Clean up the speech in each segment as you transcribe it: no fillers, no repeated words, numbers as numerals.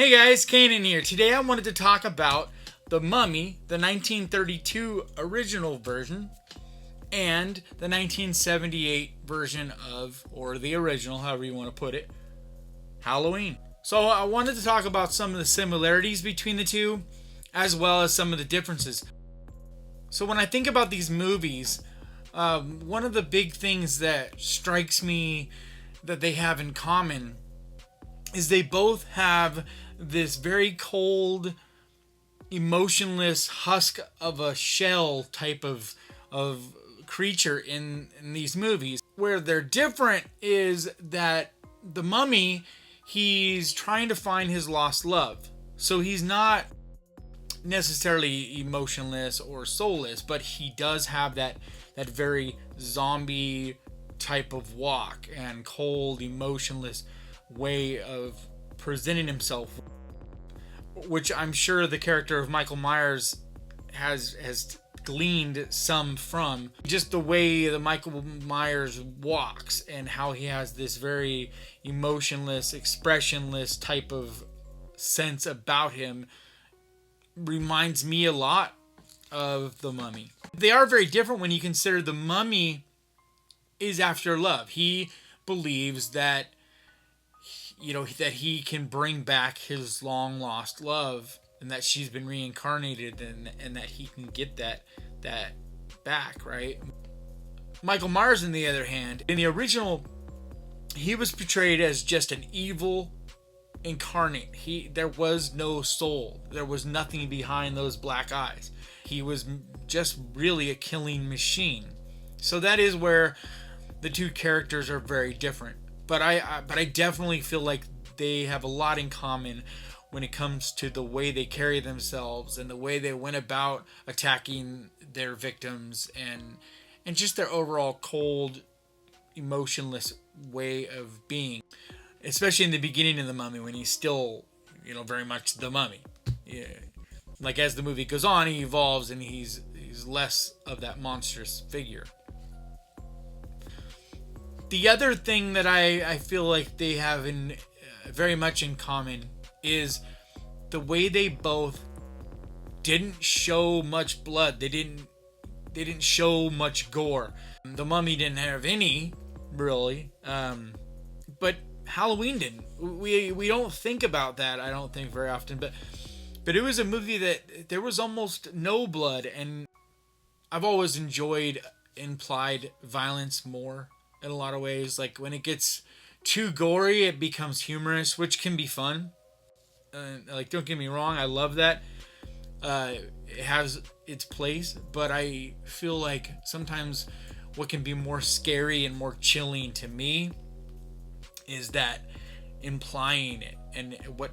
Hey guys, Kanan here. Today I wanted to talk about The Mummy, the 1932 original version, and the 1978 version of, or the original, however you want to put it, Halloween. So I wanted to talk about some of the similarities between the two, as well as some of the differences. So when I think about these movies, one of the big things that strikes me that they have in common is they both have this very cold, emotionless husk of a shell type of creature in these movies. Where they're different is that the Mummy, he's trying to find his lost love. So he's not necessarily emotionless or soulless, but he does have that very zombie type of walk and cold, emotionless way of presenting himself, which I'm sure the character of Michael Myers has gleaned some from. Just the way that Michael Myers walks and how he has this very emotionless, expressionless type of sense about him reminds me a lot of the Mummy. They are very different when you consider the Mummy is after love. He believes that that he can bring back his long lost love, and that she's been reincarnated, and that he can get that back, right? Michael Myers, on the other hand, in the original, he was portrayed as just an evil incarnate. There was no soul. There was nothing behind those black eyes. He was just really a killing machine. So that is where the two characters are very different. But I definitely feel like they have a lot in common when it comes to the way they carry themselves and the way they went about attacking their victims and just their overall cold, emotionless way of being. Especially in the beginning of The Mummy, when he's still, very much the Mummy. Yeah. Like as the movie goes on, he evolves and he's less of that monstrous figure. The other thing that I feel like they have very much in common is the way they both didn't show much blood. They didn't show much gore. The Mummy didn't have any, really, but Halloween didn't. We don't think about that, I don't think, very often, but it was a movie that there was almost no blood, and I've always enjoyed implied violence more in a lot of ways. Like when it gets too gory, it becomes humorous, which can be fun. Don't get me wrong, I love that. It has its place, but I feel like sometimes what can be more scary and more chilling to me is that implying it, and what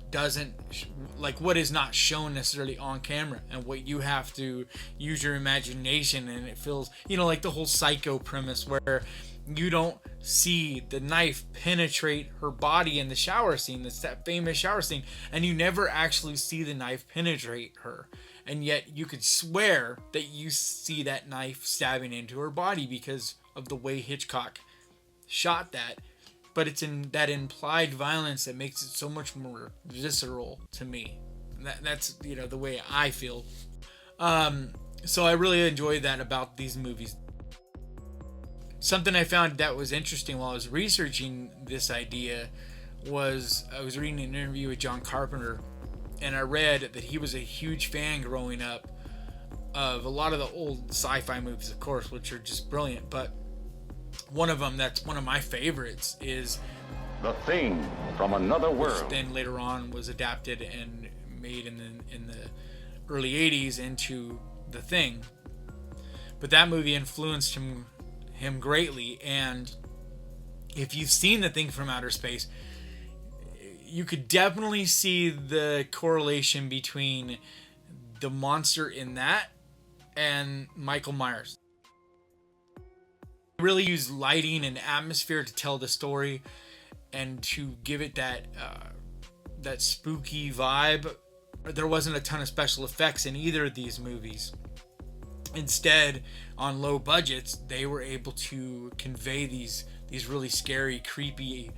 is not shown necessarily on camera, and what you have to use your imagination. And it feels, like the whole Psycho premise, where you don't see the knife penetrate her body in the shower scene. That's that famous shower scene, and you never actually see the knife penetrate her, and yet you could swear that you see that knife stabbing into her body because of the way Hitchcock shot that. But it's in that implied violence that makes it so much more visceral to me. That's the way I feel. So I really enjoy that about these movies. Something I found that was interesting while I was researching this idea was I was reading an interview with John Carpenter, and I read that he was a huge fan growing up of a lot of the old sci-fi movies, of course, which are just brilliant. But one of them that's one of my favorites is The Thing from Another World. Which then later on was adapted and made in the early 80s into The Thing. But that movie influenced him greatly, and if you've seen The Thing from Outer Space, you could definitely see the correlation between the monster in that and Michael Myers. Really use lighting and atmosphere to tell the story and to give it that spooky vibe. There wasn't a ton of special effects in either of these movies. Instead, on low budgets, they were able to convey these really scary, creepy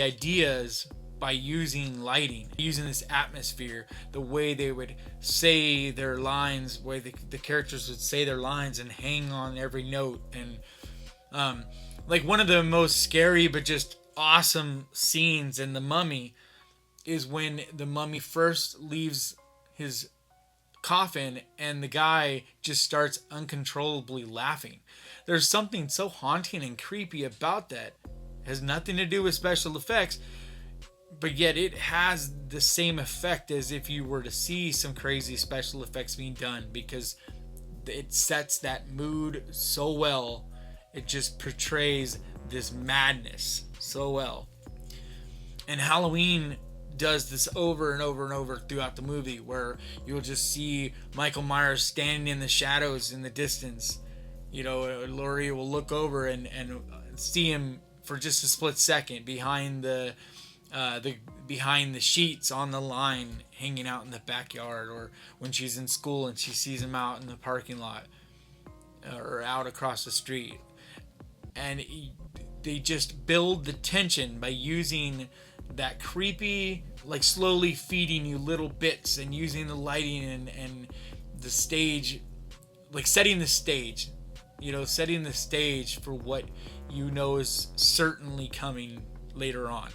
ideas by using lighting, using this atmosphere, the way they would say their lines, the way the characters would say their lines and hang on every note. And like one of the most scary but just awesome scenes in The Mummy is when the mummy first leaves his coffin and the guy just starts uncontrollably laughing. There's something so haunting and creepy about that. It has nothing to do with special effects, but yet it has the same effect as if you were to see some crazy special effects being done, because it sets that mood so well. It just portrays this madness so well. And Halloween does this over and over and over throughout the movie, where you'll just see Michael Myers standing in the shadows in the distance. You know, Laurie will look over and see him for just a split second behind the sheets on the line, hanging out in the backyard, or when she's in school and she sees him out in the parking lot or out across the street. And they just build the tension by using that creepy, like slowly feeding you little bits, and using the lighting and the stage, like setting the stage, setting the stage for what you know is certainly coming later on.